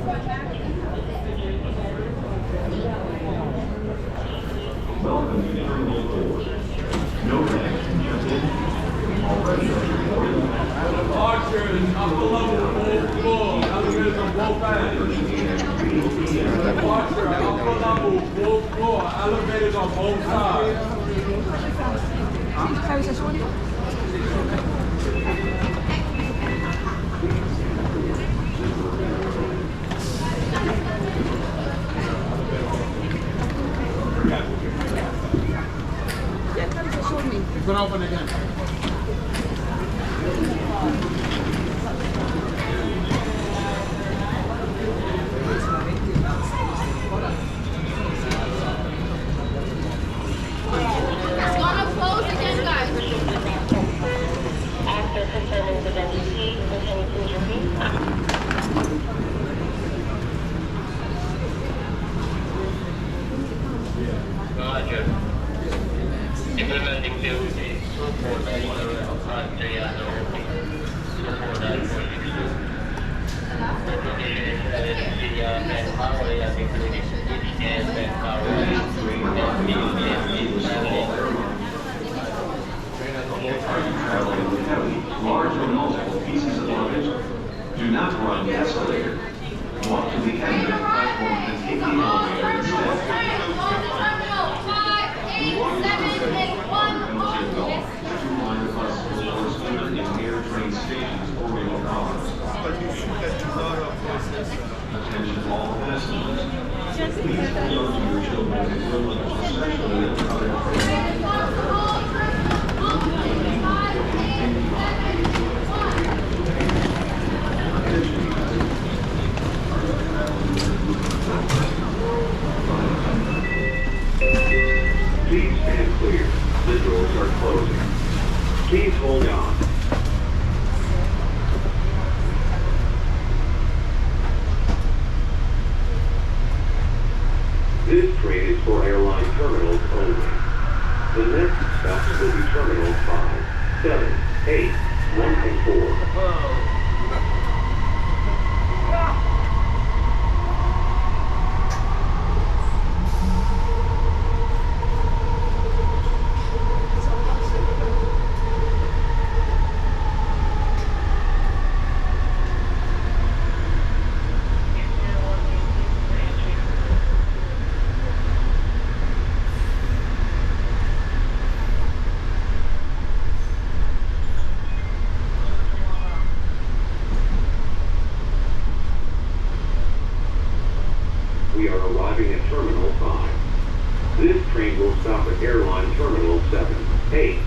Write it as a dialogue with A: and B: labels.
A: Welcome to Terminal 4. No connection just in. Already reported.
B: Archers, upper level, full floor. Elevators on both ends. Archer, upper level, full floor. Elevators on both sides. It's gonna open again.
C: It's gonna close again, guys. After confirming the identity, can you please repeat?
D: Roger. Implementing duty. Support outside the open. Support and power including each and power
A: Are you traveling with heavy, large, or multiple pieces of luggage? Do not run the escalator. Walk to the end of the platform and take the elevator instead. AirTrain stations or rail cars. Attention all passengers. Please hold on to your children and relatives, especially in other trains. Please stand clear. The doors are closing. Please hold on. This train is for airline terminals only. The next stops will be terminals 5, 7, 8, 1, and 4. We are arriving at Terminal 5. This train will stop at Airline Terminal 7, 8,